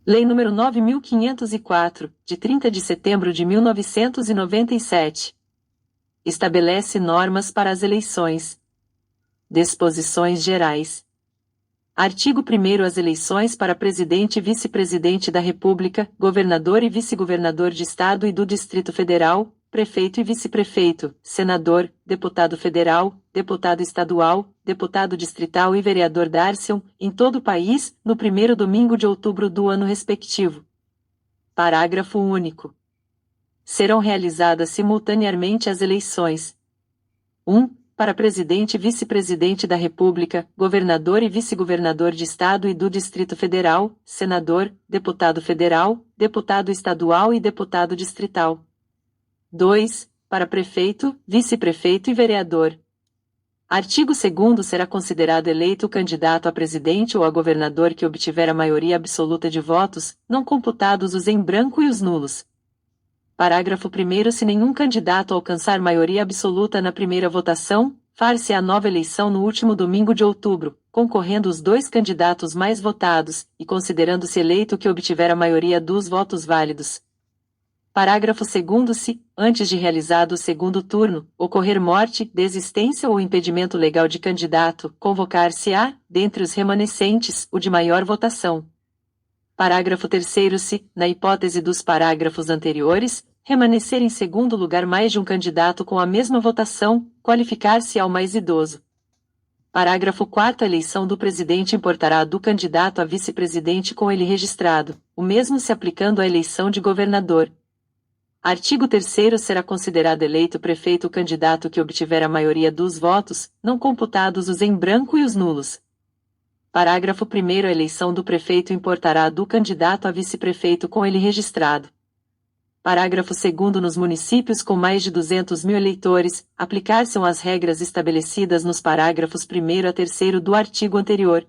Lei nº 9.504, de 30 de setembro de 1997. Estabelece normas para as eleições. Disposições gerais. Artigo 1º. As eleições para presidente e vice-presidente da República, governador e vice-governador de Estado e do Distrito Federal, prefeito e vice-prefeito, senador, deputado federal, deputado estadual, deputado distrital e vereador dar-se-ão, em todo o país, no primeiro domingo de outubro do ano respectivo. Parágrafo único. Serão realizadas simultaneamente as eleições. 1. Para presidente e vice-presidente da República, governador e vice-governador de Estado e do Distrito Federal, senador, deputado federal, deputado estadual e deputado distrital. 2. Para prefeito, vice-prefeito e vereador. Artigo 2º. Será considerado eleito o candidato a presidente ou a governador que obtiver a maioria absoluta de votos, não computados os em branco e os nulos. Parágrafo 1º. Se nenhum candidato alcançar maioria absoluta na primeira votação, far-se-á nova eleição no último domingo de outubro, concorrendo os dois candidatos mais votados, e considerando-se eleito o que obtiver a maioria dos votos válidos. Parágrafo 2º. Se, antes de realizado o segundo turno, ocorrer morte, desistência ou impedimento legal de candidato, convocar-se-á, dentre os remanescentes, o de maior votação. Parágrafo 3º. Se, na hipótese dos parágrafos anteriores, remanescer em segundo lugar mais de um candidato com a mesma votação, qualificar-se-á o mais idoso. Parágrafo 4º. A eleição do presidente importará do candidato a vice-presidente com ele registrado, o mesmo se aplicando à eleição de governador. Artigo 3º. Será considerado eleito prefeito o candidato que obtiver a maioria dos votos, não computados os em branco e os nulos. Parágrafo 1º. A eleição do prefeito importará do candidato a vice-prefeito com ele registrado. Parágrafo 2º. Nos municípios com mais de 200.000 eleitores, aplicar-se-ão as regras estabelecidas nos parágrafos 1º a 3º do artigo anterior.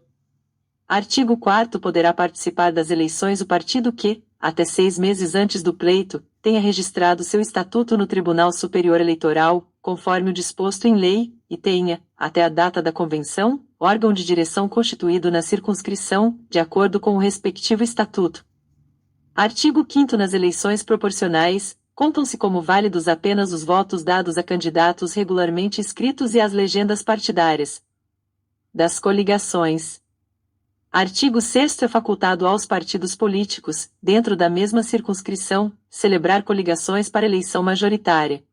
Artigo 4º. Poderá participar das eleições o partido que, até 6 meses antes do pleito, tenha registrado seu estatuto no Tribunal Superior Eleitoral, conforme o disposto em lei, e tenha, até a data da convenção, órgão de direção constituído na circunscrição, de acordo com o respectivo estatuto. Artigo 5º. Nas eleições proporcionais, contam-se como válidos apenas os votos dados a candidatos regularmente inscritos e as legendas partidárias. Das coligações. Artigo 6º. É facultado aos partidos políticos, dentro da mesma circunscrição, celebrar coligações para eleição majoritária.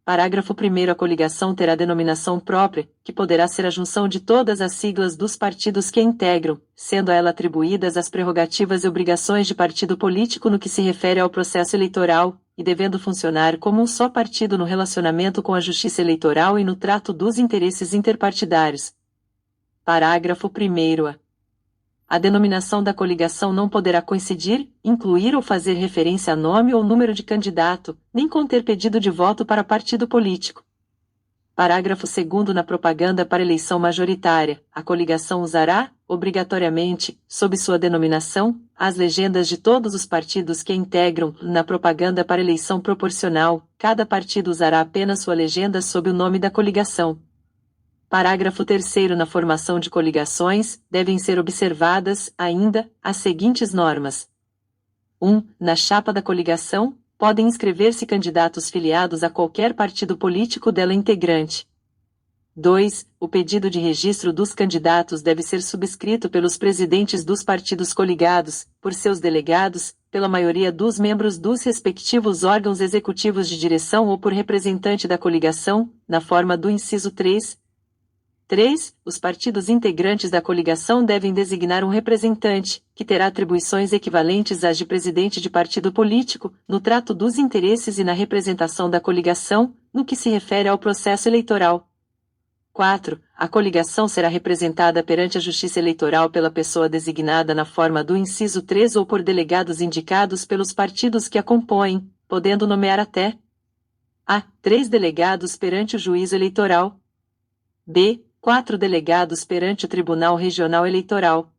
Parágrafo 1º. A coligação terá denominação própria, que poderá ser a junção de todas as siglas dos partidos que a integram, sendo a ela atribuídas as prerrogativas e obrigações de partido político no que se refere ao processo eleitoral, e devendo funcionar como um só partido no relacionamento com a Justiça Eleitoral e no trato dos interesses interpartidários. Parágrafo 1º. A denominação da coligação não poderá coincidir, incluir ou fazer referência a nome ou número de candidato, nem conter pedido de voto para partido político. Parágrafo 2º. Na propaganda para eleição majoritária, a coligação usará, obrigatoriamente, sob sua denominação, as legendas de todos os partidos que a integram. Na propaganda para eleição proporcional, cada partido usará apenas sua legenda sob o nome da coligação. Parágrafo 3º. Na formação de coligações, devem ser observadas, ainda, as seguintes normas. 1. Na chapa da coligação, podem inscrever-se candidatos filiados a qualquer partido político dela integrante. 2. O pedido de registro dos candidatos deve ser subscrito pelos presidentes dos partidos coligados, por seus delegados, pela maioria dos membros dos respectivos órgãos executivos de direção ou por representante da coligação, na forma do inciso 3. 3. Os partidos integrantes da coligação devem designar um representante, que terá atribuições equivalentes às de presidente de partido político, no trato dos interesses e na representação da coligação, no que se refere ao processo eleitoral. 4. A coligação será representada perante a Justiça Eleitoral pela pessoa designada na forma do inciso 3 ou por delegados indicados pelos partidos que a compõem, podendo nomear até a. 3 delegados perante o Juízo Eleitoral. b. 4 delegados perante o Tribunal Regional Eleitoral.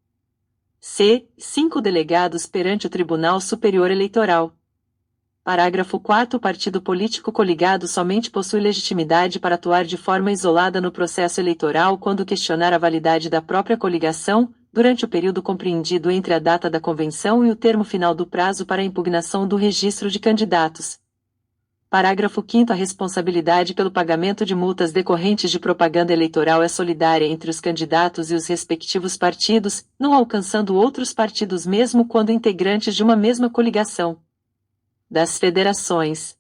c. 5 delegados perante o Tribunal Superior Eleitoral. Parágrafo 4º. O partido político coligado somente possui legitimidade para atuar de forma isolada no processo eleitoral quando questionar a validade da própria coligação, durante o período compreendido entre a data da convenção e o termo final do prazo para a impugnação do registro de candidatos. Parágrafo 5º. A responsabilidade pelo pagamento de multas decorrentes de propaganda eleitoral é solidária entre os candidatos e os respectivos partidos, não alcançando outros partidos mesmo quando integrantes de uma mesma coligação. Das federações.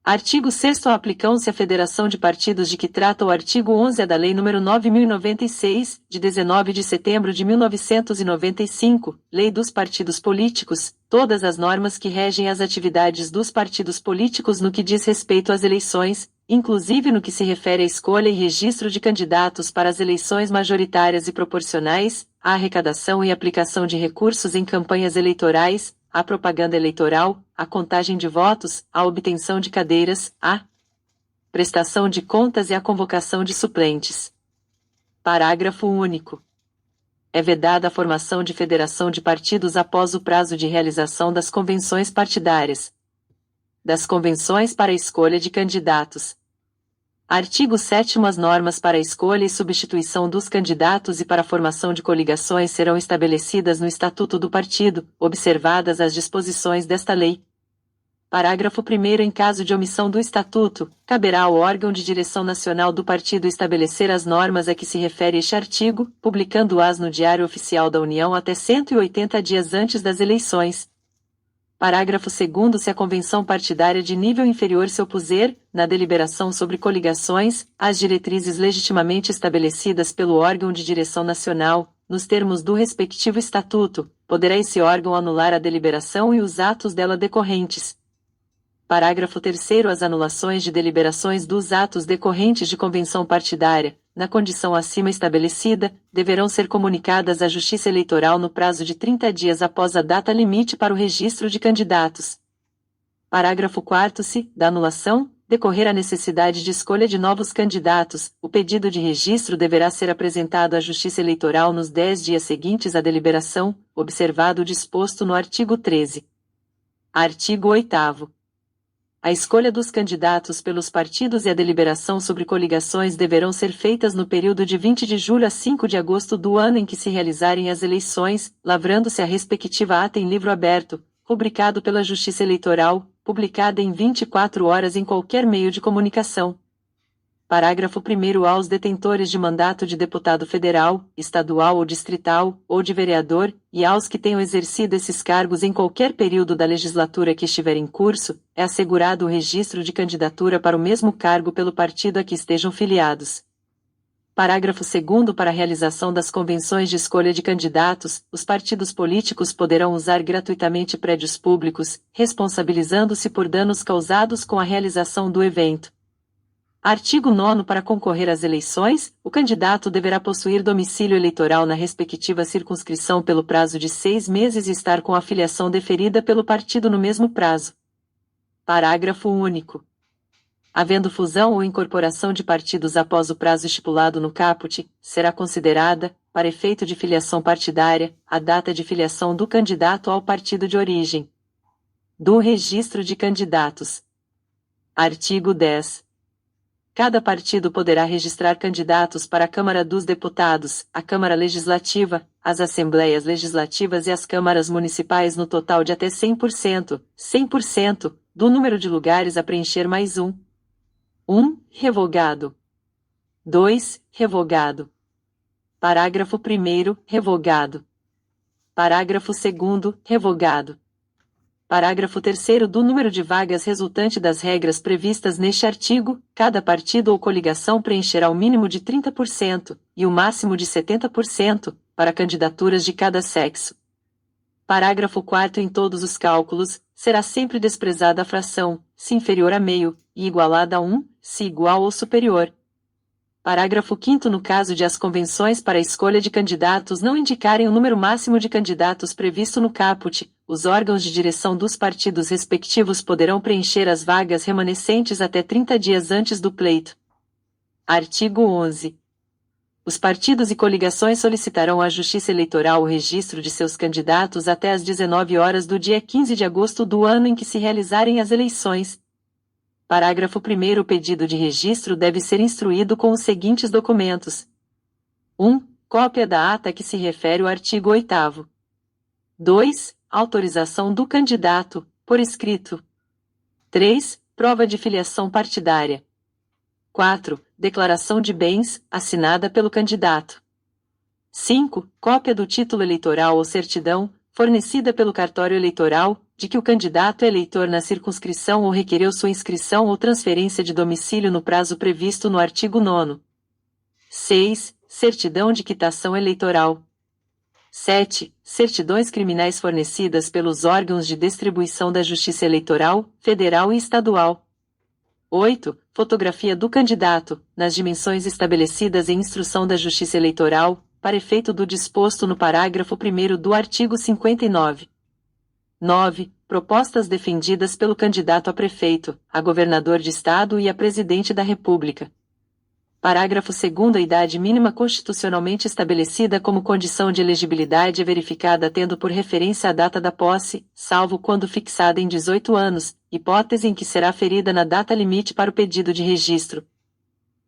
Artigo 6º. Aplicam-se à Federação de Partidos de que trata o artigo 11 da Lei nº 9.096, de 19 de setembro de 1995, Lei dos Partidos Políticos, todas as normas que regem as atividades dos partidos políticos no que diz respeito às eleições, inclusive no que se refere à escolha e registro de candidatos para as eleições majoritárias e proporcionais, à arrecadação e aplicação de recursos em campanhas eleitorais, à propaganda eleitoral, à contagem de votos, à obtenção de cadeiras, à prestação de contas e à convocação de suplentes. Parágrafo único. É vedada a formação de federação de partidos após o prazo de realização das convenções partidárias. Das convenções para a escolha de candidatos. Artigo 7º. As normas para a escolha e substituição dos candidatos e para a formação de coligações serão estabelecidas no Estatuto do Partido, observadas as disposições desta lei. Parágrafo 1º. Em caso de omissão do Estatuto, caberá ao órgão de direção nacional do partido estabelecer as normas a que se refere este artigo, publicando-as no Diário Oficial da União até 180 dias antes das eleições. Parágrafo 2º. Se a convenção partidária de nível inferior se opuser, na deliberação sobre coligações, às diretrizes legitimamente estabelecidas pelo órgão de direção nacional, nos termos do respectivo estatuto, poderá esse órgão anular a deliberação e os atos dela decorrentes. Parágrafo 3º. As anulações de deliberações dos atos decorrentes de convenção partidária, na condição acima estabelecida, deverão ser comunicadas à Justiça Eleitoral no prazo de 30 dias após a data limite para o registro de candidatos. Parágrafo 4º. Se, da anulação, decorrer a necessidade de escolha de novos candidatos, o pedido de registro deverá ser apresentado à Justiça Eleitoral nos 10 dias seguintes à deliberação, observado o disposto no artigo 13. Artigo 8º. A escolha dos candidatos pelos partidos e a deliberação sobre coligações deverão ser feitas no período de 20 de julho a 5 de agosto do ano em que se realizarem as eleições, lavrando-se a respectiva ata em livro aberto, rubricado pela Justiça Eleitoral, publicada em 24 horas em qualquer meio de comunicação. Parágrafo 1º. Aos detentores de mandato de deputado federal, estadual ou distrital, ou de vereador, e aos que tenham exercido esses cargos em qualquer período da legislatura que estiver em curso, é assegurado o registro de candidatura para o mesmo cargo pelo partido a que estejam filiados. Parágrafo 2º. Para a realização das convenções de escolha de candidatos, os partidos políticos poderão usar gratuitamente prédios públicos, responsabilizando-se por danos causados com a realização do evento. Artigo 9º. Para concorrer às eleições, o candidato deverá possuir domicílio eleitoral na respectiva circunscrição pelo prazo de 6 meses e estar com a filiação deferida pelo partido no mesmo prazo. Parágrafo único. Havendo fusão ou incorporação de partidos após o prazo estipulado no caput, será considerada, para efeito de filiação partidária, a data de filiação do candidato ao partido de origem. Do registro de candidatos. Artigo 10. Cada partido poderá registrar candidatos para a Câmara dos Deputados, a Câmara Legislativa, as Assembleias Legislativas e as câmaras municipais no total de até 100%, do número de lugares a preencher mais um. 1. Revogado. 2. Revogado. Parágrafo 1º. Revogado. Parágrafo 2º. Revogado. Parágrafo 3º. Do número de vagas resultante das regras previstas neste artigo, cada partido ou coligação preencherá o mínimo de 30%, e o máximo de 70%, para candidaturas de cada sexo. Parágrafo 4º. Em todos os cálculos, será sempre desprezada a fração, se inferior a meio, e igualada a 1, se igual ou superior. Parágrafo 5º. No caso de as convenções para a escolha de candidatos não indicarem o número máximo de candidatos previsto no caput, os órgãos de direção dos partidos respectivos poderão preencher as vagas remanescentes até 30 dias antes do pleito. Artigo 11. Os partidos e coligações solicitarão à Justiça Eleitoral o registro de seus candidatos até às 19 horas do dia 15 de agosto do ano em que se realizarem as eleições. Parágrafo 1º. O pedido de registro deve ser instruído com os seguintes documentos. 1. Cópia da ata a que se refere o artigo 8º. 2. Autorização do candidato, por escrito. 3. Prova de filiação partidária. 4. Declaração de bens, assinada pelo candidato. 5. Cópia do título eleitoral ou certidão, fornecida pelo cartório eleitoral, de que o candidato é eleitor na circunscrição ou requereu sua inscrição ou transferência de domicílio no prazo previsto no artigo 9º. 6. Certidão de quitação eleitoral. 7. Certidões criminais fornecidas pelos órgãos de distribuição da Justiça Eleitoral, federal e estadual. 8. Fotografia do candidato, nas dimensões estabelecidas em instrução da Justiça Eleitoral, para efeito do disposto no parágrafo 1º do artigo 59. 9. Propostas defendidas pelo candidato a prefeito, a governador de estado e a presidente da República. Parágrafo 2º. A idade mínima constitucionalmente estabelecida como condição de elegibilidade é verificada tendo por referência a data da posse, salvo quando fixada em 18 anos, hipótese em que será ferida na data limite para o pedido de registro.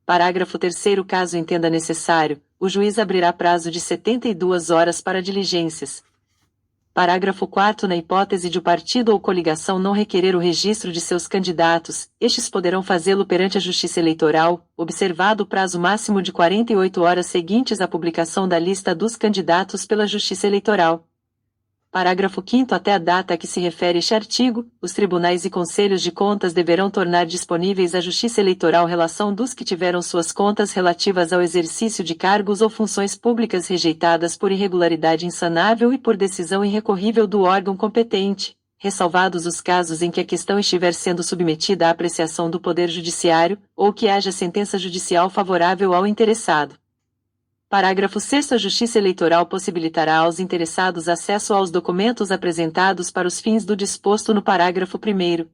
Parágrafo 3º. Caso entenda necessário, o juiz abrirá prazo de 72 horas para diligências. Parágrafo 4º. Na hipótese de o partido ou coligação não requerer o registro de seus candidatos, estes poderão fazê-lo perante a Justiça Eleitoral, observado o prazo máximo de 48 horas seguintes à publicação da lista dos candidatos pela Justiça Eleitoral. Parágrafo 5º. Até a data a que se refere este artigo, os tribunais e conselhos de contas deverão tornar disponíveis à Justiça Eleitoral relação dos que tiveram suas contas relativas ao exercício de cargos ou funções públicas rejeitadas por irregularidade insanável e por decisão irrecorrível do órgão competente, ressalvados os casos em que a questão estiver sendo submetida à apreciação do Poder Judiciário, ou que haja sentença judicial favorável ao interessado. Parágrafo 6º. A Justiça Eleitoral possibilitará aos interessados acesso aos documentos apresentados para os fins do disposto no parágrafo 1º.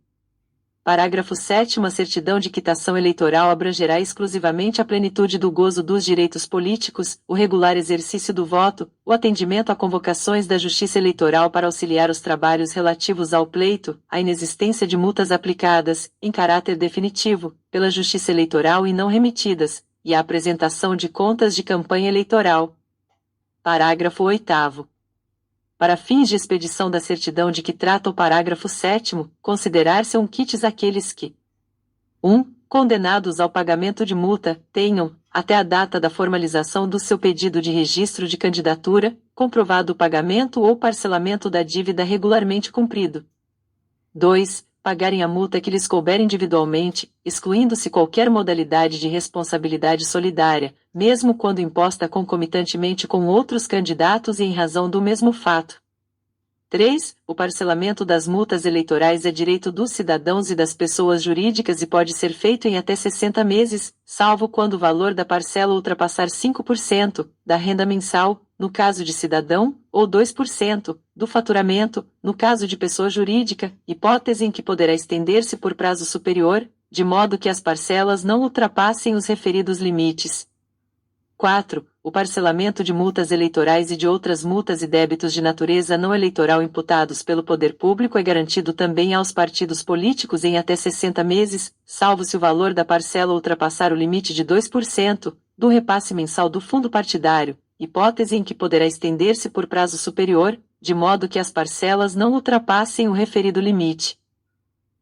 Parágrafo 7º. A certidão de quitação eleitoral abrangerá exclusivamente a plenitude do gozo dos direitos políticos, o regular exercício do voto, o atendimento a convocações da Justiça Eleitoral para auxiliar os trabalhos relativos ao pleito, a inexistência de multas aplicadas, em caráter definitivo, pela Justiça Eleitoral e não remitidas, e a apresentação de contas de campanha eleitoral. Parágrafo 8º. Para fins de expedição da certidão de que trata o parágrafo 7º, considerar-se-ão quites aqueles que 1. Condenados ao pagamento de multa, tenham, até a data da formalização do seu pedido de registro de candidatura, comprovado o pagamento ou parcelamento da dívida regularmente cumprido. 2. Pagarem a multa que lhes couber individualmente, excluindo-se qualquer modalidade de responsabilidade solidária, mesmo quando imposta concomitantemente com outros candidatos e em razão do mesmo fato. 3. O parcelamento das multas eleitorais é direito dos cidadãos e das pessoas jurídicas e pode ser feito em até 60 meses, salvo quando o valor da parcela ultrapassar 5% da renda mensal, no caso de cidadão, ou 2% do faturamento, no caso de pessoa jurídica, hipótese em que poderá estender-se por prazo superior, de modo que as parcelas não ultrapassem os referidos limites. 4. O parcelamento de multas eleitorais e de outras multas e débitos de natureza não eleitoral imputados pelo poder público é garantido também aos partidos políticos em até 60 meses, salvo se o valor da parcela ultrapassar o limite de 2% do repasse mensal do fundo partidário, hipótese em que poderá estender-se por prazo superior, de modo que as parcelas não ultrapassem o referido limite.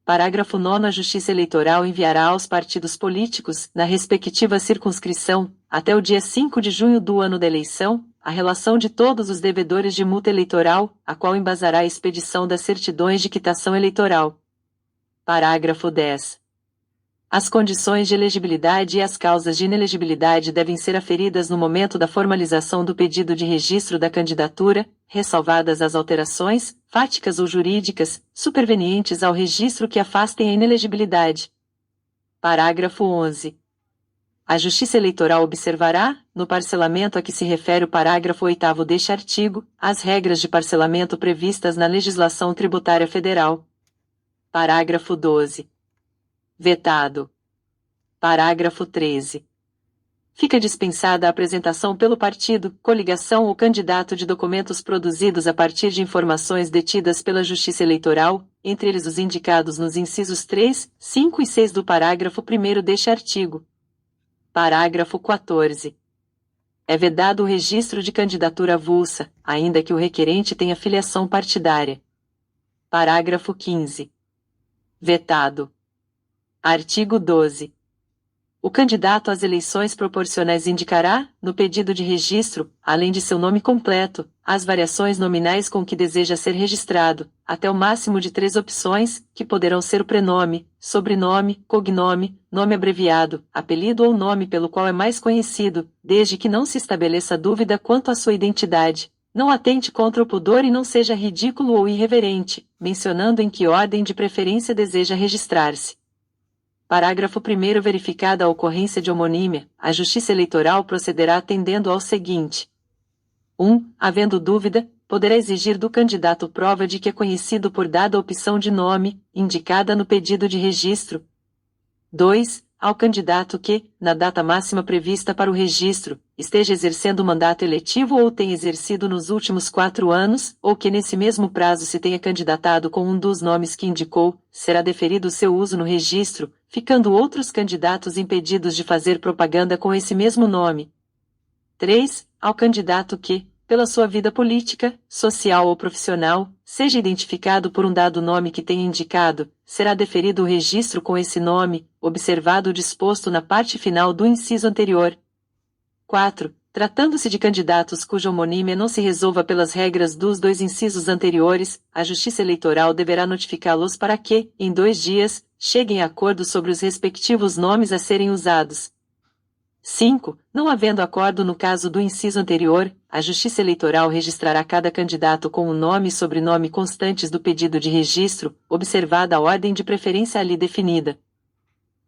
Parágrafo 9º. A Justiça Eleitoral enviará aos partidos políticos, na respectiva circunscrição, até o dia 5 de junho do ano da eleição, a relação de todos os devedores de multa eleitoral, a qual embasará a expedição das certidões de quitação eleitoral. Parágrafo 10. As condições de elegibilidade e as causas de inelegibilidade devem ser aferidas no momento da formalização do pedido de registro da candidatura, ressalvadas as alterações, fáticas ou jurídicas, supervenientes ao registro que afastem a inelegibilidade. Parágrafo 11. A Justiça Eleitoral observará, no parcelamento a que se refere o parágrafo 8º deste artigo, as regras de parcelamento previstas na legislação tributária federal. Parágrafo 12. Vetado. Parágrafo 13. Fica dispensada a apresentação pelo partido, coligação ou candidato de documentos produzidos a partir de informações detidas pela Justiça Eleitoral, entre eles os indicados nos incisos 3, 5 e 6 do parágrafo 1º deste artigo. Parágrafo 14. É vedado o registro de candidatura avulsa, ainda que o requerente tenha filiação partidária. Parágrafo 15. Vetado. Artigo 12. O candidato às eleições proporcionais indicará, no pedido de registro, além de seu nome completo, as variações nominais com que deseja ser registrado, até o máximo de 3 opções, que poderão ser o prenome, sobrenome, cognome, nome abreviado, apelido ou nome pelo qual é mais conhecido, desde que não se estabeleça dúvida quanto à sua identidade, não atente contra o pudor e não seja ridículo ou irreverente, mencionando em que ordem de preferência deseja registrar-se. Parágrafo 1º. Verificada a ocorrência de homonímia, a Justiça Eleitoral procederá atendendo ao seguinte. 1. Havendo dúvida, poderá exigir do candidato prova de que é conhecido por dada opção de nome, indicada no pedido de registro. 2. Ao candidato que, na data máxima prevista para o registro, esteja exercendo mandato eletivo ou tenha exercido nos últimos 4 anos, ou que nesse mesmo prazo se tenha candidatado com um dos nomes que indicou, será deferido o seu uso no registro, ficando outros candidatos impedidos de fazer propaganda com esse mesmo nome. 3. Ao candidato que, pela sua vida política, social ou profissional, seja identificado por um dado nome que tenha indicado, será deferido o registro com esse nome, observado o disposto na parte final do inciso anterior. 4. Tratando-se de candidatos cuja homonímia não se resolva pelas regras dos 2 incisos anteriores, a Justiça Eleitoral deverá notificá-los para que, em 2 dias, cheguem a acordo sobre os respectivos nomes a serem usados. 5. Não havendo acordo no caso do inciso anterior, a Justiça Eleitoral registrará cada candidato com o nome e sobrenome constantes do pedido de registro, observada a ordem de preferência ali definida.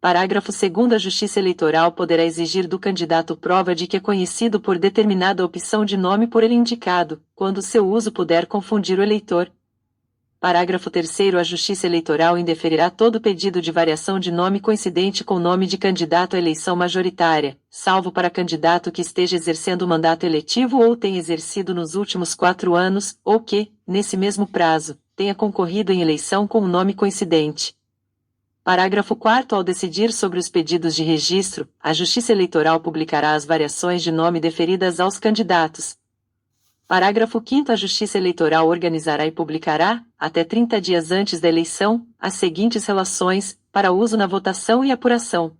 Parágrafo 2º. A Justiça Eleitoral poderá exigir do candidato prova de que é conhecido por determinada opção de nome por ele indicado, quando seu uso puder confundir o eleitor. Parágrafo 3º. A Justiça Eleitoral indeferirá todo pedido de variação de nome coincidente com o nome de candidato à eleição majoritária, salvo para candidato que esteja exercendo o mandato eletivo ou tenha exercido nos últimos 4 anos, ou que, nesse mesmo prazo, tenha concorrido em eleição com um nome coincidente. Parágrafo 4º. Ao decidir sobre os pedidos de registro, a Justiça Eleitoral publicará as variações de nome deferidas aos candidatos. Parágrafo 5º. A Justiça Eleitoral organizará e publicará, até 30 dias antes da eleição, as seguintes relações, para uso na votação e apuração.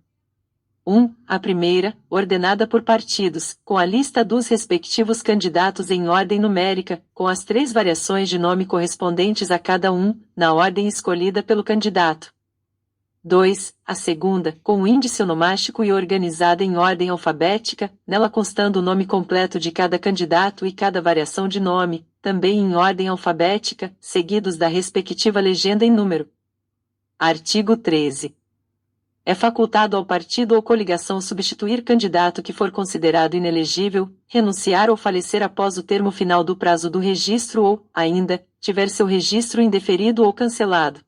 1. A primeira, ordenada por partidos, com a lista dos respectivos candidatos em ordem numérica, com as 3 variações de nome correspondentes a cada um, na ordem escolhida pelo candidato. 2. A segunda, com o índice onomástico e organizada em ordem alfabética, nela constando o nome completo de cada candidato e cada variação de nome, também em ordem alfabética, seguidos da respectiva legenda em número. Artigo 13. É facultado ao partido ou coligação substituir candidato que for considerado inelegível, renunciar ou falecer após o termo final do prazo do registro ou, ainda, tiver seu registro indeferido ou cancelado.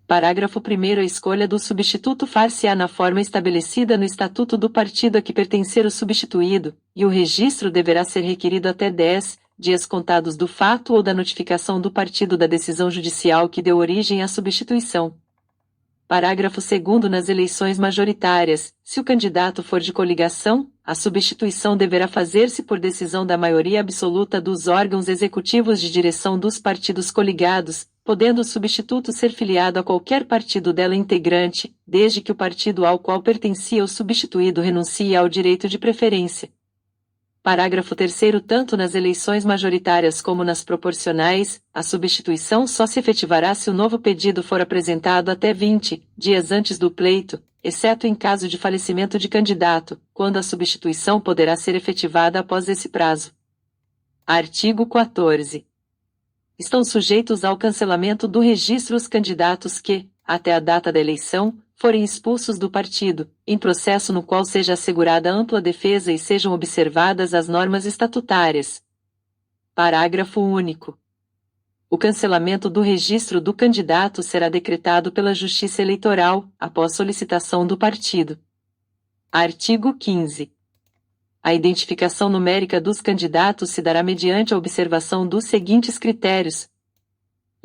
Parágrafo 1º. A escolha do substituto far-se-á na forma estabelecida no Estatuto do partido a que pertencer o substituído, e o registro deverá ser requerido até 10 dias contados do fato ou da notificação do partido da decisão judicial que deu origem à substituição. Parágrafo 2º. Nas eleições majoritárias, se o candidato for de coligação, a substituição deverá fazer-se por decisão da maioria absoluta dos órgãos executivos de direção dos partidos coligados, podendo o substituto ser filiado a qualquer partido dela integrante, desde que o partido ao qual pertencia o substituído renuncie ao direito de preferência. Parágrafo 3º. Tanto nas eleições majoritárias como nas proporcionais, a substituição só se efetivará se o novo pedido for apresentado até 20 dias antes do pleito, exceto em caso de falecimento de candidato, quando a substituição poderá ser efetivada após esse prazo. Artigo 14. Estão sujeitos ao cancelamento do registro os candidatos que, até a data da eleição, forem expulsos do partido, em processo no qual seja assegurada ampla defesa e sejam observadas as normas estatutárias. Parágrafo único. O cancelamento do registro do candidato será decretado pela Justiça Eleitoral, após solicitação do partido. Artigo 15. A identificação numérica dos candidatos se dará mediante a observação dos seguintes critérios.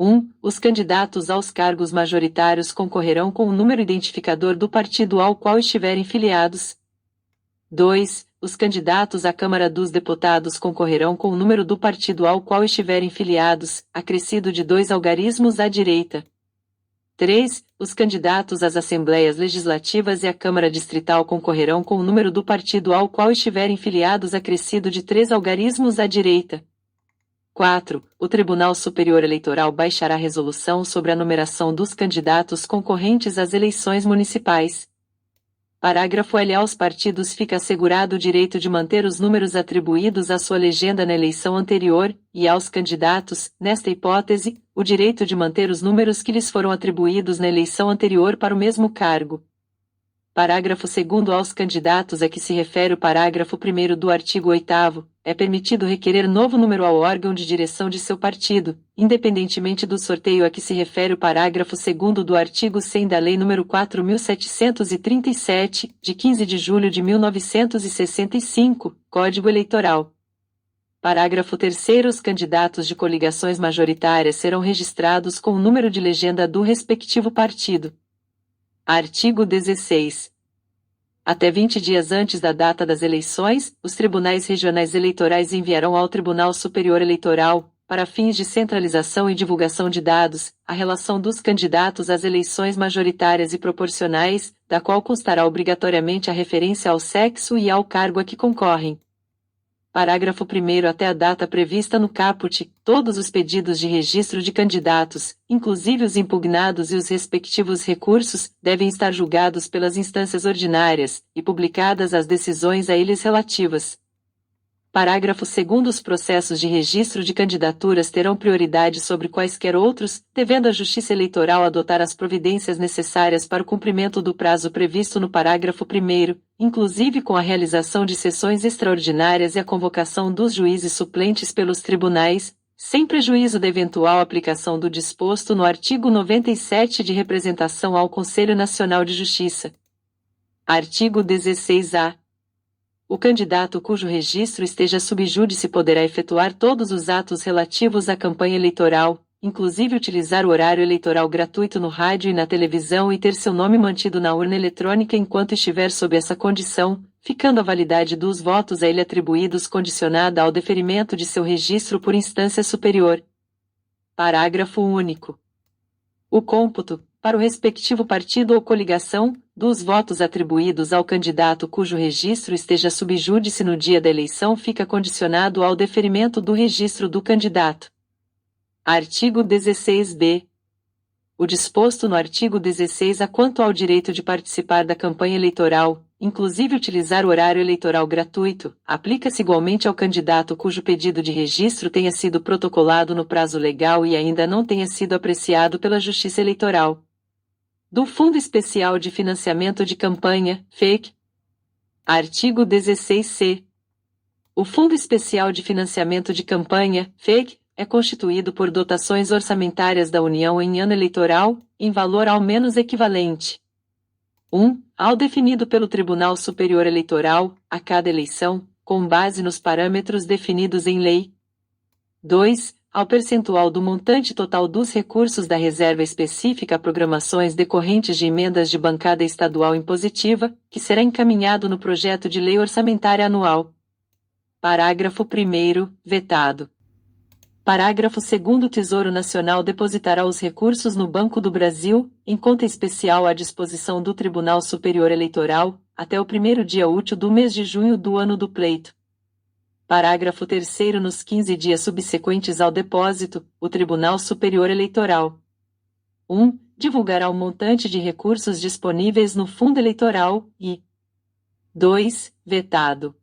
1. Os candidatos aos cargos majoritários concorrerão com o número identificador do partido ao qual estiverem filiados. 2. Os candidatos à Câmara dos Deputados concorrerão com o número do partido ao qual estiverem filiados, acrescido de 2 algarismos à direita. 3. Os candidatos às Assembleias Legislativas e à Câmara Distrital concorrerão com o número do partido ao qual estiverem filiados acrescido de 3 algarismos à direita. 4. O Tribunal Superior Eleitoral baixará resolução sobre a numeração dos candidatos concorrentes às eleições municipais. Parágrafo L. Aos partidos fica assegurado o direito de manter os números atribuídos à sua legenda na eleição anterior, e aos candidatos, nesta hipótese, o direito de manter os números que lhes foram atribuídos na eleição anterior para o mesmo cargo. Parágrafo 2º. Aos candidatos a que se refere o parágrafo 1º do artigo 8º, é permitido requerer novo número ao órgão de direção de seu partido, independentemente do sorteio a que se refere o parágrafo 2º do artigo 100 da Lei nº 4.737, de 15 de julho de 1965, Código Eleitoral. Parágrafo 3º. Os candidatos de coligações majoritárias serão registrados com o número de legenda do respectivo partido. Artigo 16. Até 20 dias antes da data das eleições, os tribunais regionais eleitorais enviarão ao Tribunal Superior Eleitoral, para fins de centralização e divulgação de dados, a relação dos candidatos às eleições majoritárias e proporcionais, da qual constará obrigatoriamente a referência ao sexo e ao cargo a que concorrem. Parágrafo 1º. Até a data prevista no caput, todos os pedidos de registro de candidatos, inclusive os impugnados e os respectivos recursos, devem estar julgados pelas instâncias ordinárias, e publicadas as decisões a eles relativas. Parágrafo 2º. Os processos de registro de candidaturas terão prioridade sobre quaisquer outros, devendo a Justiça Eleitoral adotar as providências necessárias para o cumprimento do prazo previsto no parágrafo 1º, inclusive com a realização de sessões extraordinárias e a convocação dos juízes suplentes pelos tribunais, sem prejuízo da eventual aplicação do disposto no artigo 97 de representação ao Conselho Nacional de Justiça. Artigo 16-A. O candidato cujo registro esteja sub júdice poderá efetuar todos os atos relativos à campanha eleitoral, inclusive utilizar o horário eleitoral gratuito no rádio e na televisão e ter seu nome mantido na urna eletrônica enquanto estiver sob essa condição, ficando a validade dos votos a ele atribuídos condicionada ao deferimento de seu registro por instância superior. Parágrafo único. O cômputo, para o respectivo partido ou coligação, dos votos atribuídos ao candidato cujo registro esteja sub júdice no dia da eleição fica condicionado ao deferimento do registro do candidato. Artigo 16-B. O disposto no artigo 16-A quanto ao direito de participar da campanha eleitoral, inclusive utilizar o horário eleitoral gratuito, aplica-se igualmente ao candidato cujo pedido de registro tenha sido protocolado no prazo legal e ainda não tenha sido apreciado pela Justiça Eleitoral. Do Fundo Especial de Financiamento de Campanha, FEC. Artigo 16-C. O Fundo Especial de Financiamento de Campanha, FEC, é constituído por dotações orçamentárias da União em ano eleitoral, em valor ao menos equivalente. 1. Ao definido pelo Tribunal Superior Eleitoral, a cada eleição, com base nos parâmetros definidos em lei. 2. Ao percentual do montante total dos recursos da reserva específica a programações decorrentes de emendas de bancada estadual impositiva, que será encaminhado no projeto de lei orçamentária anual. Parágrafo 1º, vetado. Parágrafo 2º. O Tesouro Nacional depositará os recursos no Banco do Brasil, em conta especial à disposição do Tribunal Superior Eleitoral, até o primeiro dia útil do mês de junho do ano do pleito. Parágrafo 3º. Nos 15 dias subsequentes ao depósito, o Tribunal Superior Eleitoral 1. Divulgará o montante de recursos disponíveis no Fundo Eleitoral e 2. Vetado.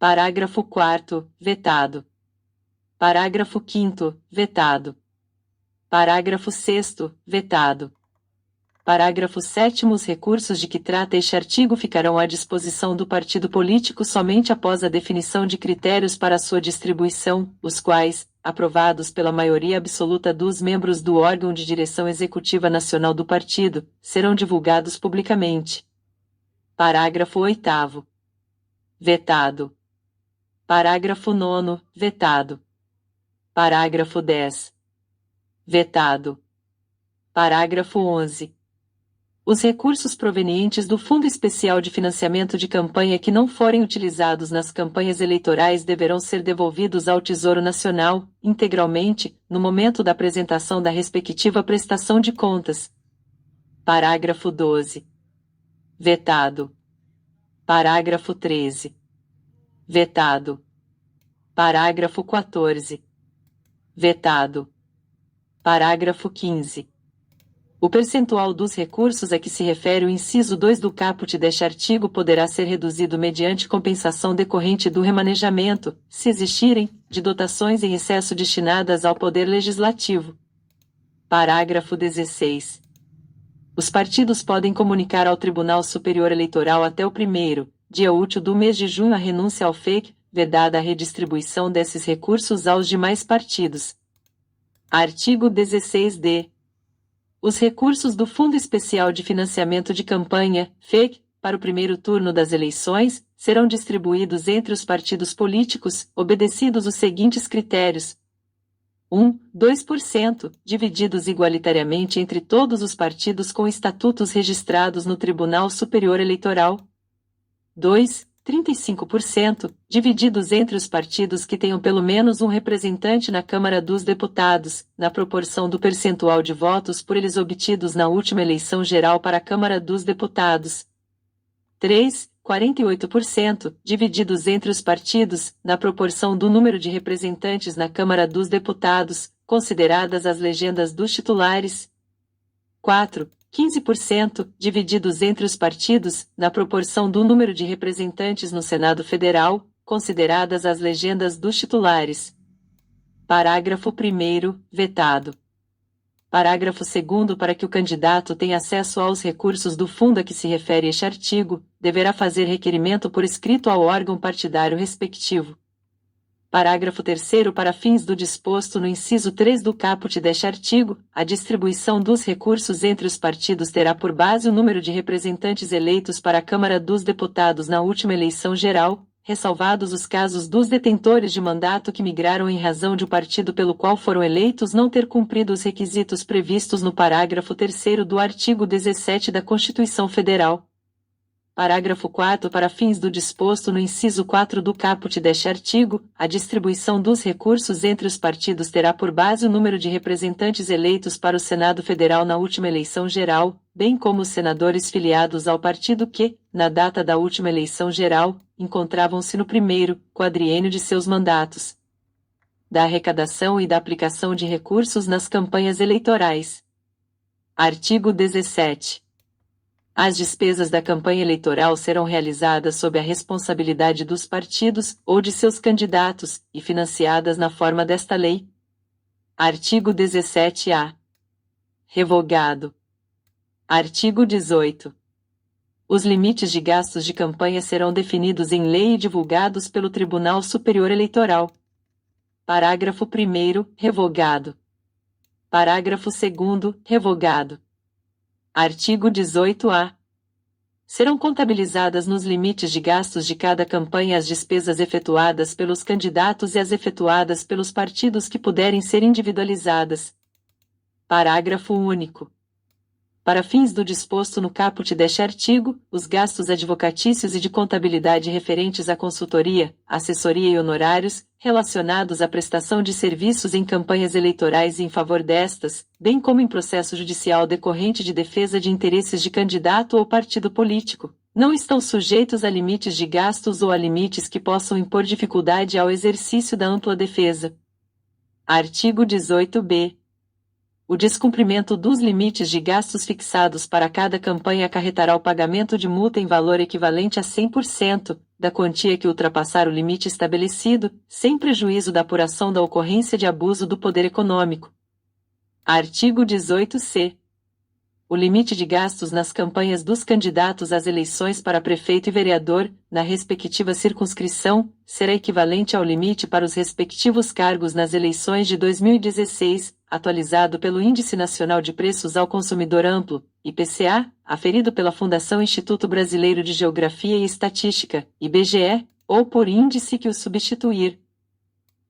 Parágrafo 4º. Vetado. Parágrafo 5º. Vetado. Parágrafo 6º. Vetado. Parágrafo 7º. Os recursos de que trata este artigo ficarão à disposição do partido político somente após a definição de critérios para sua distribuição, os quais, aprovados pela maioria absoluta dos membros do órgão de direção executiva nacional do partido, serão divulgados publicamente. Parágrafo 8º. Vetado. Parágrafo 9º. Vetado. Parágrafo 10. Vetado. Parágrafo 11. Os recursos provenientes do Fundo Especial de Financiamento de Campanha que não forem utilizados nas campanhas eleitorais deverão ser devolvidos ao Tesouro Nacional, integralmente, no momento da apresentação da respectiva prestação de contas. Parágrafo 12. Vetado. Parágrafo 13. Vetado. Parágrafo 14. Vetado. Parágrafo 15. O percentual dos recursos a que se refere o inciso 2 do caput deste artigo poderá ser reduzido mediante compensação decorrente do remanejamento, se existirem, de dotações em excesso destinadas ao Poder Legislativo. Parágrafo 16. Os partidos podem comunicar ao Tribunal Superior Eleitoral até o primeiro dia útil do mês de junho a renúncia ao FEC, vedada a redistribuição desses recursos aos demais partidos. Artigo 16-D. Os recursos do Fundo Especial de Financiamento de Campanha, FEC, para o primeiro turno das eleições, serão distribuídos entre os partidos políticos, obedecidos os seguintes critérios: 2%, divididos igualitariamente entre todos os partidos com estatutos registrados no Tribunal Superior Eleitoral. 35%, divididos entre os partidos que tenham pelo menos um representante na Câmara dos Deputados, na proporção do percentual de votos por eles obtidos na última eleição geral para a Câmara dos Deputados. 48%, divididos entre os partidos, na proporção do número de representantes na Câmara dos Deputados, consideradas as legendas dos titulares. 15%, divididos entre os partidos, na proporção do número de representantes no Senado Federal, consideradas as legendas dos titulares. Parágrafo 1º, vetado. Parágrafo 2º. Para que o candidato tenha acesso aos recursos do fundo a que se refere este artigo, deverá fazer requerimento por escrito ao órgão partidário respectivo. Parágrafo 3º. Para fins do disposto no inciso 3 do caput deste artigo, a distribuição dos recursos entre os partidos terá por base o número de representantes eleitos para a Câmara dos Deputados na última eleição geral, ressalvados os casos dos detentores de mandato que migraram em razão de o partido pelo qual foram eleitos não ter cumprido os requisitos previstos no parágrafo 3º do artigo 17 da Constituição Federal. Parágrafo 4º. Para fins do disposto no inciso 4 do caput deste artigo, a distribuição dos recursos entre os partidos terá por base o número de representantes eleitos para o Senado Federal na última eleição geral, bem como os senadores filiados ao partido que, na data da última eleição geral, encontravam-se no primeiro quadriênio de seus mandatos. Da arrecadação e da aplicação de recursos nas campanhas eleitorais. Artigo 17. As despesas da campanha eleitoral serão realizadas sob a responsabilidade dos partidos ou de seus candidatos e financiadas na forma desta lei. Artigo 17-A. Revogado. Artigo 18. Os limites de gastos de campanha serão definidos em lei e divulgados pelo Tribunal Superior Eleitoral. Parágrafo 1º, revogado. Parágrafo 2º, revogado. Artigo 18-A. Serão contabilizadas nos limites de gastos de cada campanha as despesas efetuadas pelos candidatos e as efetuadas pelos partidos que puderem ser individualizadas. Parágrafo único. Para fins do disposto no caput deste artigo, os gastos advocatícios e de contabilidade referentes à consultoria, assessoria e honorários, relacionados à prestação de serviços em campanhas eleitorais e em favor destas, bem como em processo judicial decorrente de defesa de interesses de candidato ou partido político, não estão sujeitos a limites de gastos ou a limites que possam impor dificuldade ao exercício da ampla defesa. Artigo 18-B. O descumprimento dos limites de gastos fixados para cada campanha acarretará o pagamento de multa em valor equivalente a 100% da quantia que ultrapassar o limite estabelecido, sem prejuízo da apuração da ocorrência de abuso do poder econômico. Artigo 18-C. O limite de gastos nas campanhas dos candidatos às eleições para prefeito e vereador, na respectiva circunscrição, será equivalente ao limite para os respectivos cargos nas eleições de 2016, atualizado pelo Índice Nacional de Preços ao Consumidor Amplo, IPCA, aferido pela Fundação Instituto Brasileiro de Geografia e Estatística, IBGE, ou por índice que o substituir.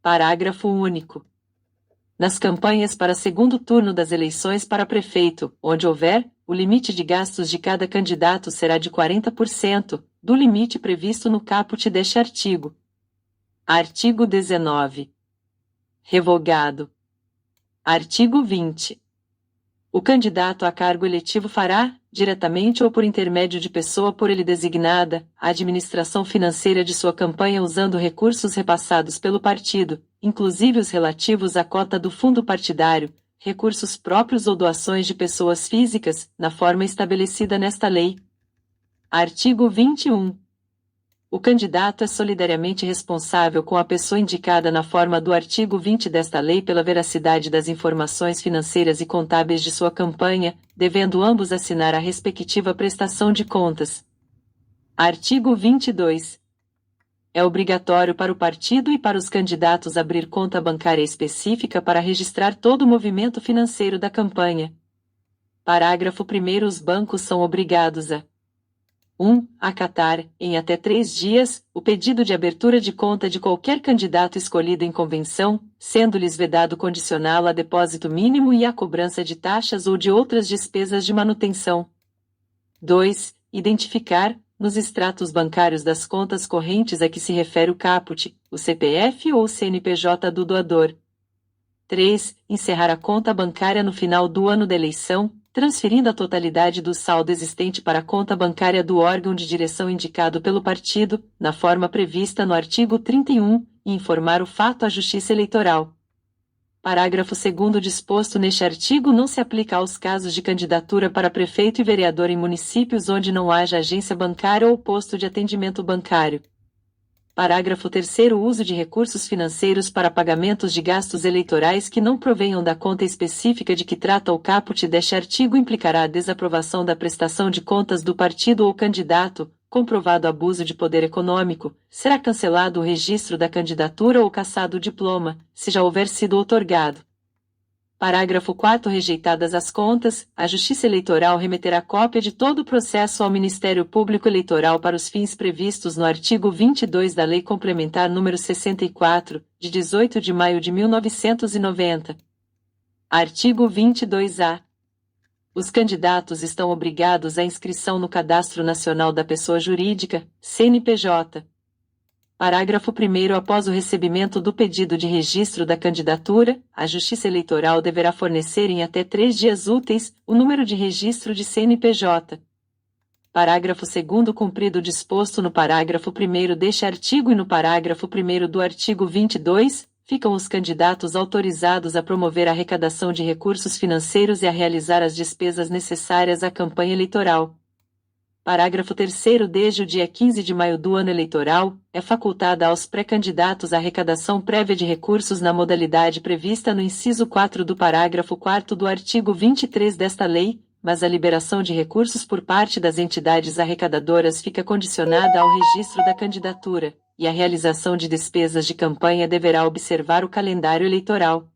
Parágrafo único. Nas campanhas para segundo turno das eleições para prefeito, onde houver, o limite de gastos de cada candidato será de 40% do limite previsto no caput deste artigo. Artigo 19. Revogado. Artigo 20. O candidato a cargo eletivo fará, diretamente ou por intermédio de pessoa por ele designada, a administração financeira de sua campanha usando recursos repassados pelo partido, inclusive os relativos à cota do fundo partidário, recursos próprios ou doações de pessoas físicas, na forma estabelecida nesta lei. Artigo 21. O candidato é solidariamente responsável com a pessoa indicada na forma do artigo 20 desta lei pela veracidade das informações financeiras e contábeis de sua campanha, devendo ambos assinar a respectiva prestação de contas. Artigo 22. É obrigatório para o partido e para os candidatos abrir conta bancária específica para registrar todo o movimento financeiro da campanha. Parágrafo 1º. Os bancos são obrigados a 1. Acatar, em até 3 dias, o pedido de abertura de conta de qualquer candidato escolhido em convenção, sendo-lhes vedado condicioná-lo a depósito mínimo e a cobrança de taxas ou de outras despesas de manutenção. 2. Identificar, nos extratos bancários das contas correntes a que se refere o caput, o CPF ou o CNPJ do doador. 3. Encerrar a conta bancária no final do ano da eleição, transferindo a totalidade do saldo existente para a conta bancária do órgão de direção indicado pelo partido, na forma prevista no artigo 31, e informar o fato à Justiça Eleitoral. Parágrafo 2º. Disposto neste artigo não se aplica aos casos de candidatura para prefeito e vereador em municípios onde não haja agência bancária ou posto de atendimento bancário. Parágrafo 3º. O uso de recursos financeiros para pagamentos de gastos eleitorais que não provenham da conta específica de que trata o caput deste artigo implicará a desaprovação da prestação de contas do partido ou candidato, comprovado abuso de poder econômico, será cancelado o registro da candidatura ou cassado o diploma, se já houver sido outorgado. Parágrafo 4º. Rejeitadas as contas, a Justiça Eleitoral remeterá cópia de todo o processo ao Ministério Público Eleitoral para os fins previstos no artigo 22 da Lei Complementar nº 64, de 18 de maio de 1990. Artigo 22-A. Os candidatos estão obrigados à inscrição no Cadastro Nacional da Pessoa Jurídica, CNPJ. Parágrafo 1º. Após o recebimento do pedido de registro da candidatura, a Justiça Eleitoral deverá fornecer em até 3 dias úteis o número de registro de CNPJ. Parágrafo 2º. Cumprido o disposto no parágrafo 1º deste artigo e no parágrafo 1º do artigo 22, ficam os candidatos autorizados a promover a arrecadação de recursos financeiros e a realizar as despesas necessárias à campanha eleitoral. Parágrafo 3º. Desde o dia 15 de maio do ano eleitoral, é facultada aos pré-candidatos a arrecadação prévia de recursos na modalidade prevista no inciso 4 do parágrafo 4º do artigo 23 desta lei, mas a liberação de recursos por parte das entidades arrecadadoras fica condicionada ao registro da candidatura, e a realização de despesas de campanha deverá observar o calendário eleitoral.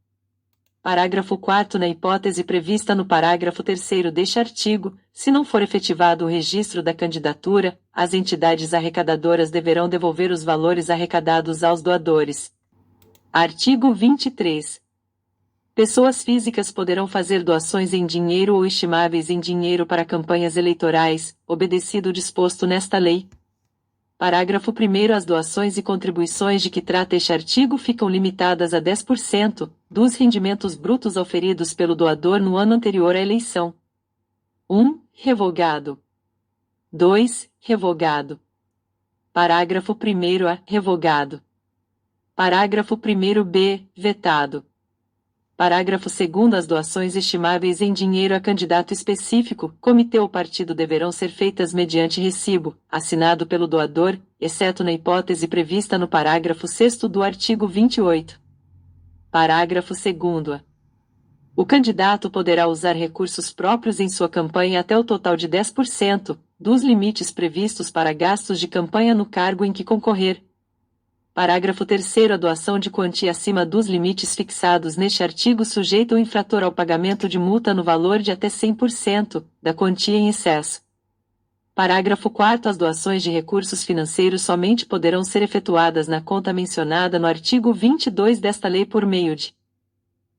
Parágrafo 4º. Na hipótese prevista no parágrafo 3º deste artigo, se não for efetivado o registro da candidatura, as entidades arrecadadoras deverão devolver os valores arrecadados aos doadores. Artigo 23. Pessoas físicas poderão fazer doações em dinheiro ou estimáveis em dinheiro para campanhas eleitorais, obedecido o disposto nesta lei. Parágrafo 1º. As doações e contribuições de que trata este artigo ficam limitadas a 10% dos rendimentos brutos auferidos pelo doador no ano anterior à eleição. 1. Revogado. 2. Revogado. Parágrafo 1º. A. Revogado. Parágrafo 1º B. Vetado. Parágrafo 2º. As doações estimáveis em dinheiro a candidato específico, comitê ou partido deverão ser feitas mediante recibo, assinado pelo doador, exceto na hipótese prevista no parágrafo 6º do artigo 28. Parágrafo 2º. O candidato poderá usar recursos próprios em sua campanha até o total de 10% dos limites previstos para gastos de campanha no cargo em que concorrer. Parágrafo 3º. A doação de quantia acima dos limites fixados neste artigo sujeita o infrator ao pagamento de multa no valor de até 100% da quantia em excesso. Parágrafo 4º. As doações de recursos financeiros somente poderão ser efetuadas na conta mencionada no artigo 22 desta lei por meio de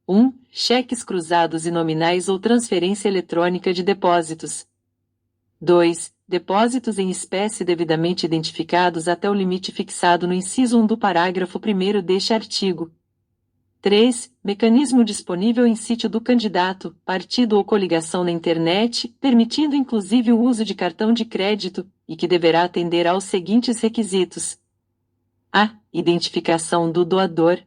1. Cheques cruzados e nominais ou transferência eletrônica de depósitos. 2. Depósitos em espécie devidamente identificados até o limite fixado no inciso 1 do parágrafo 1º deste artigo. 3. Mecanismo disponível em sítio do candidato, partido ou coligação na internet, permitindo inclusive o uso de cartão de crédito, e que deverá atender aos seguintes requisitos: a. Identificação do doador.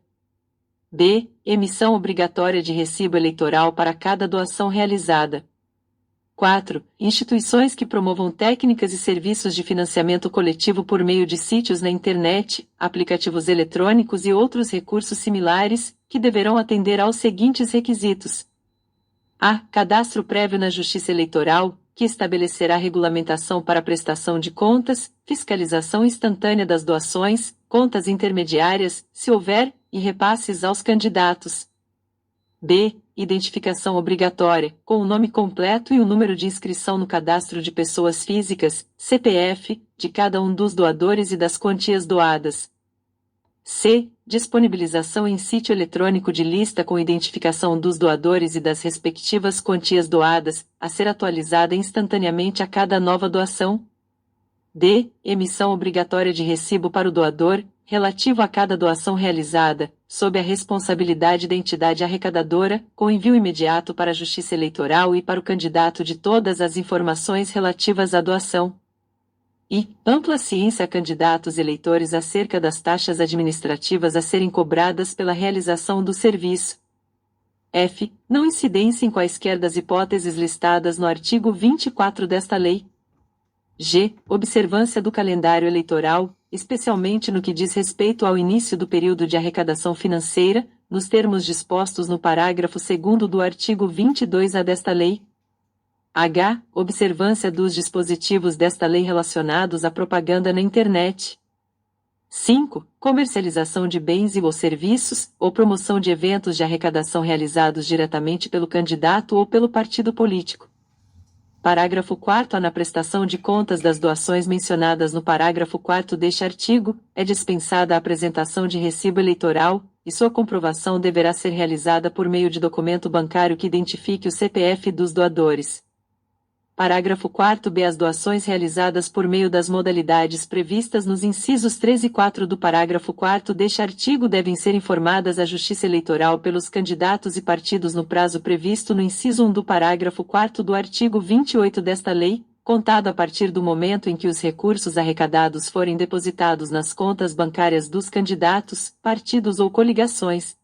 b. Emissão obrigatória de recibo eleitoral para cada doação realizada. 4. Instituições que promovam técnicas e serviços de financiamento coletivo por meio de sítios na internet, aplicativos eletrônicos e outros recursos similares, que deverão atender aos seguintes requisitos: a. Cadastro prévio na Justiça Eleitoral, que estabelecerá regulamentação para prestação de contas, fiscalização instantânea das doações, contas intermediárias, se houver, e repasses aos candidatos. b. Identificação obrigatória, com o nome completo e o número de inscrição no Cadastro de Pessoas Físicas, CPF, de cada um dos doadores e das quantias doadas. c. Disponibilização em sítio eletrônico de lista com identificação dos doadores e das respectivas quantias doadas, a ser atualizada instantaneamente a cada nova doação. d. Emissão obrigatória de recibo para o doador, relativo a cada doação realizada, sob a responsabilidade da entidade arrecadadora, com envio imediato para a Justiça Eleitoral e para o candidato de todas as informações relativas à doação. E ampla ciência a candidatos eleitores acerca das taxas administrativas a serem cobradas pela realização do serviço. f. Não incidência em quaisquer das hipóteses listadas no artigo 24 desta lei. g. Observância do calendário eleitoral, especialmente no que diz respeito ao início do período de arrecadação financeira, nos termos dispostos no parágrafo 2º do artigo 22A desta lei. h. Observância dos dispositivos desta lei relacionados à propaganda na internet. 5. Comercialização de bens e/ou serviços, ou promoção de eventos de arrecadação realizados diretamente pelo candidato ou pelo partido político. Parágrafo 4º. Na prestação de contas das doações mencionadas no parágrafo 4º deste artigo, é dispensada a apresentação de recibo eleitoral, e sua comprovação deverá ser realizada por meio de documento bancário que identifique o CPF dos doadores. Parágrafo 4º. As doações realizadas por meio das modalidades previstas nos incisos 3 e 4 do parágrafo 4º deste artigo devem ser informadas à Justiça Eleitoral pelos candidatos e partidos no prazo previsto no inciso 1 do parágrafo 4º do artigo 28 desta lei, contado a partir do momento em que os recursos arrecadados forem depositados nas contas bancárias dos candidatos, partidos ou coligações.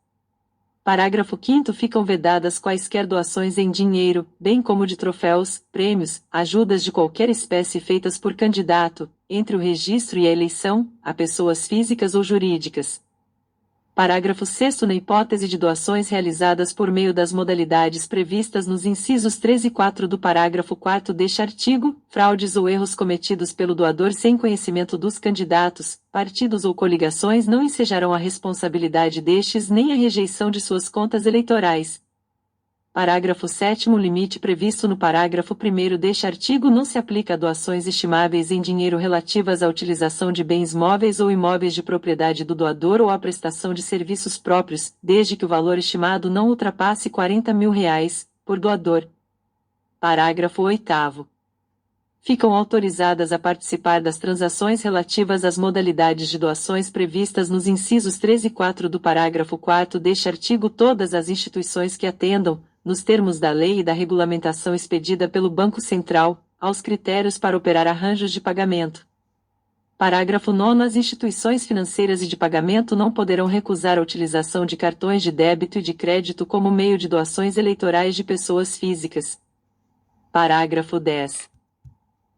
Parágrafo 5º. Ficam vedadas quaisquer doações em dinheiro, bem como de troféus, prêmios, ajudas de qualquer espécie feitas por candidato, entre o registro e a eleição, a pessoas físicas ou jurídicas. Parágrafo 6º. Na hipótese de doações realizadas por meio das modalidades previstas nos incisos 3 e 4 do parágrafo 4º deste artigo, fraudes ou erros cometidos pelo doador sem conhecimento dos candidatos, partidos ou coligações não ensejarão a responsabilidade destes nem a rejeição de suas contas eleitorais. Parágrafo 7º. O limite previsto no parágrafo 1º deste artigo não se aplica a doações estimáveis em dinheiro relativas à utilização de bens móveis ou imóveis de propriedade do doador ou à prestação de serviços próprios, desde que o valor estimado não ultrapasse R$ 40.000, por doador. Parágrafo 8º. Ficam autorizadas a participar das transações relativas às modalidades de doações previstas nos incisos 3 e 4 do parágrafo 4º deste artigo todas as instituições que atendam, nos termos da lei e da regulamentação expedida pelo Banco Central, aos critérios para operar arranjos de pagamento. Parágrafo 9º. As instituições financeiras e de pagamento não poderão recusar a utilização de cartões de débito e de crédito como meio de doações eleitorais de pessoas físicas. Parágrafo 10º.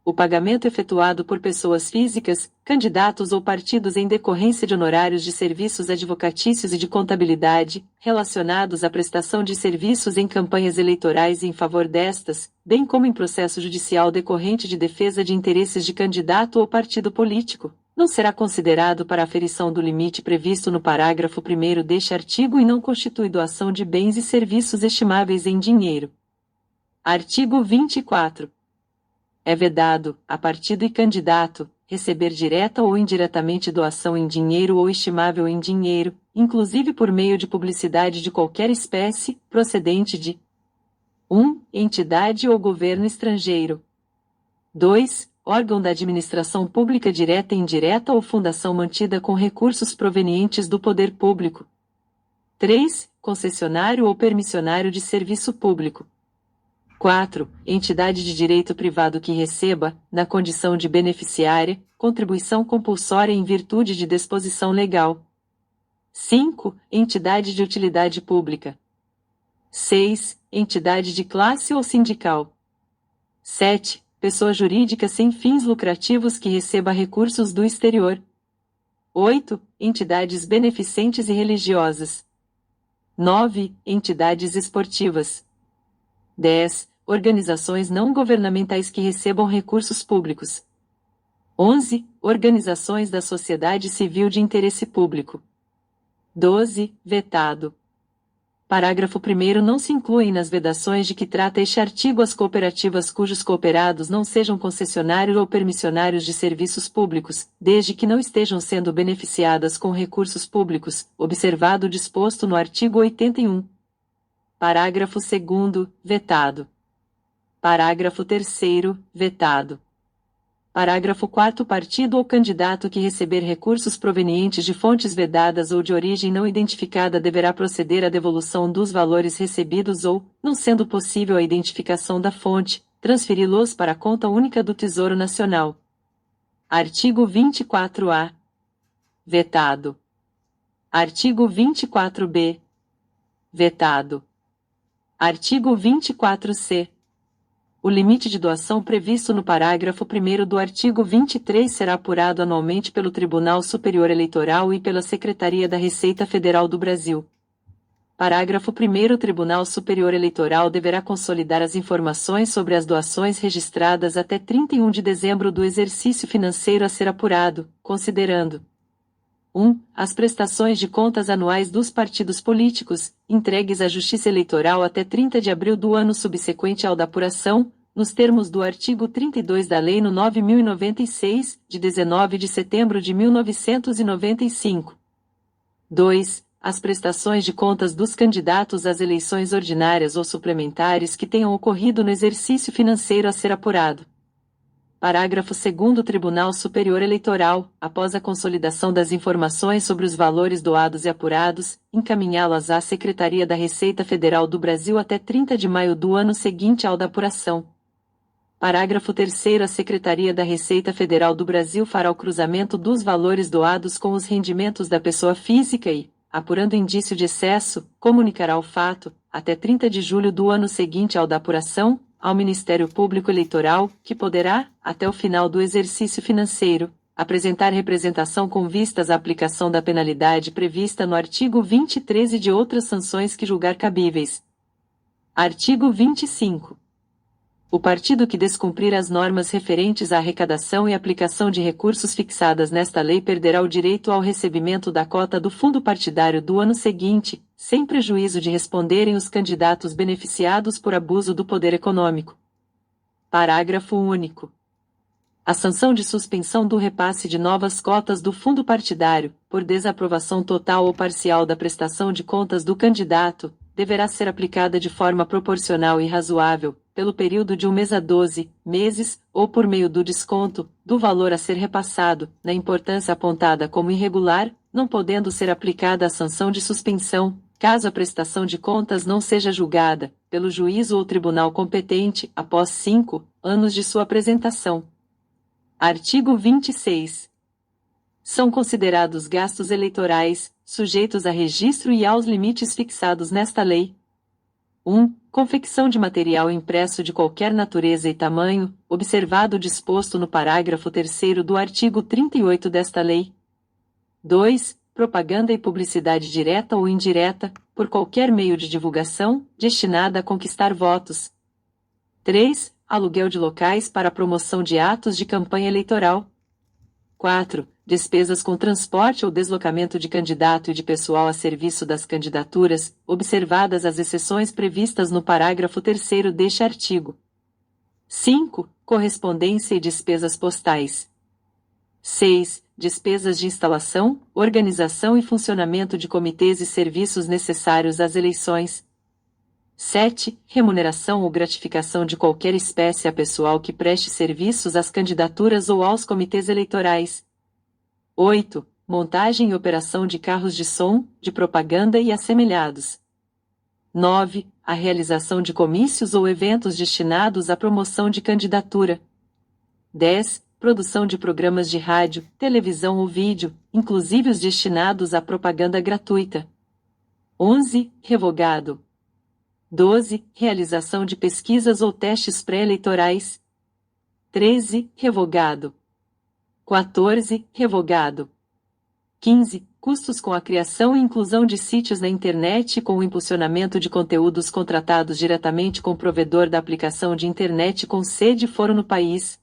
O pagamento efetuado por pessoas físicas, candidatos ou partidos em decorrência de honorários de serviços advocatícios e de contabilidade, relacionados à prestação de serviços em campanhas eleitorais e em favor destas, bem como em processo judicial decorrente de defesa de interesses de candidato ou partido político, não será considerado para aferição do limite previsto no parágrafo 1º deste artigo e não constitui doação de bens e serviços estimáveis em dinheiro. Artigo 24. É vedado, a partido e candidato, receber direta ou indiretamente doação em dinheiro ou estimável em dinheiro, inclusive por meio de publicidade de qualquer espécie, procedente de 1. Entidade ou governo estrangeiro. 2. Órgão da administração pública direta e indireta ou fundação mantida com recursos provenientes do poder público. 3. Concessionário ou permissionário de serviço público. 4. Entidade de direito privado que receba, na condição de beneficiária, contribuição compulsória em virtude de disposição legal. 5. Entidade de utilidade pública. 6. Entidade de classe ou sindical. 7. Pessoa jurídica sem fins lucrativos que receba recursos do exterior. 8. Entidades beneficentes e religiosas. 9. Entidades esportivas. 10. Organizações não governamentais que recebam recursos públicos. 11. Organizações da sociedade civil de interesse público. 12. Vetado. Parágrafo 1º. Não se incluem nas vedações de que trata este artigo as cooperativas cujos cooperados não sejam concessionários ou permissionários de serviços públicos, desde que não estejam sendo beneficiadas com recursos públicos, observado o disposto no artigo 81. Parágrafo 2º. Vetado. Parágrafo 3º. Vetado. Parágrafo 4º. Partido ou candidato que receber recursos provenientes de fontes vedadas ou de origem não identificada deverá proceder à devolução dos valores recebidos ou, não sendo possível a identificação da fonte, transferi-los para a conta única do Tesouro Nacional. Artigo 24-A. Vetado. Artigo 24-B. Vetado. Artigo 24-C. O limite de doação previsto no parágrafo 1º do artigo 23 será apurado anualmente pelo Tribunal Superior Eleitoral e pela Secretaria da Receita Federal do Brasil. Parágrafo 1º. O Tribunal Superior Eleitoral deverá consolidar as informações sobre as doações registradas até 31 de dezembro do exercício financeiro a ser apurado, considerando 1. As prestações de contas anuais dos partidos políticos, entregues à Justiça Eleitoral até 30 de abril do ano subsequente ao da apuração, nos termos do artigo 32 da Lei nº 9.096, de 19 de setembro de 1995. 2. As prestações de contas dos candidatos às eleições ordinárias ou suplementares que tenham ocorrido no exercício financeiro a ser apurado. Parágrafo 2º. O Tribunal Superior Eleitoral, após a consolidação das informações sobre os valores doados e apurados, encaminhá-las à Secretaria da Receita Federal do Brasil até 30 de maio do ano seguinte ao da apuração. Parágrafo 3º. A Secretaria da Receita Federal do Brasil fará o cruzamento dos valores doados com os rendimentos da pessoa física e, apurando indício de excesso, comunicará o fato, até 30 de julho do ano seguinte ao da apuração, ao Ministério Público Eleitoral, que poderá, até o final do exercício financeiro, apresentar representação com vistas à aplicação da penalidade prevista no artigo 23 e de outras sanções que julgar cabíveis. Artigo 25. O partido que descumprir as normas referentes à arrecadação e aplicação de recursos fixadas nesta lei perderá o direito ao recebimento da cota do fundo partidário do ano seguinte, sem prejuízo de responderem os candidatos beneficiados por abuso do poder econômico. Parágrafo único. A sanção de suspensão do repasse de novas cotas do fundo partidário, por desaprovação total ou parcial da prestação de contas do candidato, deverá ser aplicada de forma proporcional e razoável, pelo período de 1 mês a 12 meses, ou por meio do desconto, do valor a ser repassado, na importância apontada como irregular, não podendo ser aplicada a sanção de suspensão, caso a prestação de contas não seja julgada, pelo juízo ou tribunal competente, após 5 anos de sua apresentação. Artigo 26. São considerados gastos eleitorais, sujeitos a registro e aos limites fixados nesta lei. 1. Confecção de material impresso de qualquer natureza e tamanho, observado o disposto no parágrafo 3º do artigo 38 desta lei. 2. Propaganda e publicidade direta ou indireta, por qualquer meio de divulgação, destinada a conquistar votos. 3. Aluguel de locais para a promoção de atos de campanha eleitoral. 4. Despesas com transporte ou deslocamento de candidato e de pessoal a serviço das candidaturas, observadas as exceções previstas no parágrafo 3º deste artigo. 5. Correspondência e despesas postais. 6. Despesas de instalação, organização e funcionamento de comitês e serviços necessários às eleições. 7. Remuneração ou gratificação de qualquer espécie a pessoal que preste serviços às candidaturas ou aos comitês eleitorais. 8. Montagem e operação de carros de som, de propaganda e assemelhados. 9. A realização de comícios ou eventos destinados à promoção de candidatura. 10. Produção de programas de rádio, televisão ou vídeo, inclusive os destinados à propaganda gratuita. 11. Revogado. 12. Realização de pesquisas ou testes pré-eleitorais. 13. Revogado. 14. Revogado. 15. Custos com a criação e inclusão de sítios na internet e com o impulsionamento de conteúdos contratados diretamente com o provedor da aplicação de internet com sede e foro no país.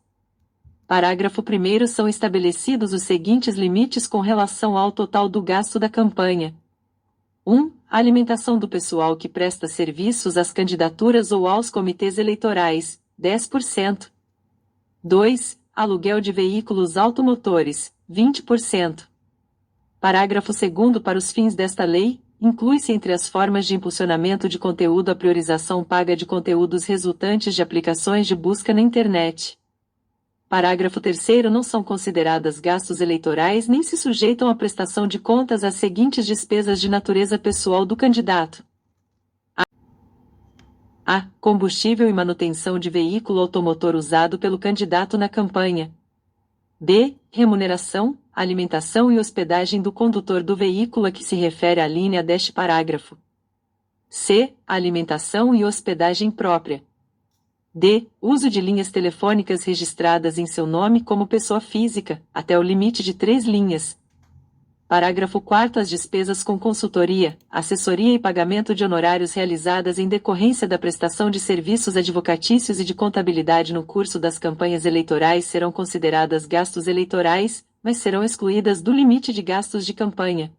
Parágrafo 1º. São estabelecidos os seguintes limites com relação ao total do gasto da campanha. 1. A alimentação do pessoal que presta serviços às candidaturas ou aos comitês eleitorais, 10%. 2. Aluguel de veículos automotores, 20%. Parágrafo 2º. Para os fins desta lei, inclui-se entre as formas de impulsionamento de conteúdo a priorização paga de conteúdos resultantes de aplicações de busca na internet. Parágrafo 3º. Não são consideradas gastos eleitorais nem se sujeitam à prestação de contas as seguintes despesas de natureza pessoal do candidato. A. Combustível e manutenção de veículo automotor usado pelo candidato na campanha. B. Remuneração, alimentação e hospedagem do condutor do veículo a que se refere a linha deste parágrafo. C. Alimentação e hospedagem própria. D. Uso de linhas telefônicas registradas em seu nome como pessoa física, até o limite de 3 linhas. Parágrafo 4º. As despesas com consultoria, assessoria e pagamento de honorários realizadas em decorrência da prestação de serviços advocatícios e de contabilidade no curso das campanhas eleitorais serão consideradas gastos eleitorais, mas serão excluídas do limite de gastos de campanha.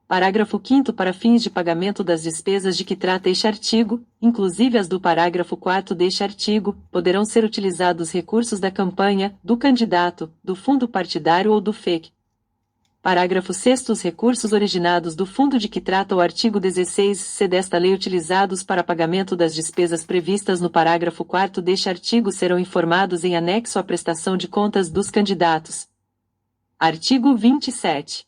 Parágrafo 5º. Para fins de pagamento das despesas de que trata este artigo, inclusive as do parágrafo 4º deste artigo, poderão ser utilizados recursos da campanha, do candidato, do fundo partidário ou do FEC. Parágrafo 6º. Os recursos originados do fundo de que trata o artigo 16-C desta lei utilizados para pagamento das despesas previstas no parágrafo 4º deste artigo serão informados em anexo à prestação de contas dos candidatos. Artigo 27.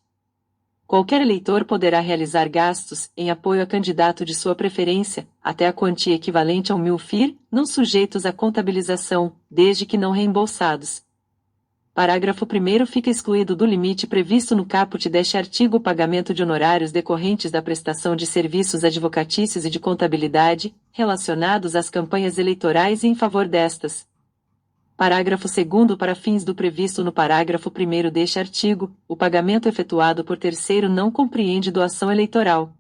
Qualquer eleitor poderá realizar gastos, em apoio a candidato de sua preferência, até a quantia equivalente a 1.000 FIR, não sujeitos à contabilização, desde que não reembolsados. Parágrafo 1º. Fica excluído do limite previsto no caput deste artigo o pagamento de honorários decorrentes da prestação de serviços advocatícios e de contabilidade, relacionados às campanhas eleitorais e em favor destas. Parágrafo 2º. Para fins do previsto no parágrafo 1º deste artigo, o pagamento efetuado por terceiro não compreende doação eleitoral.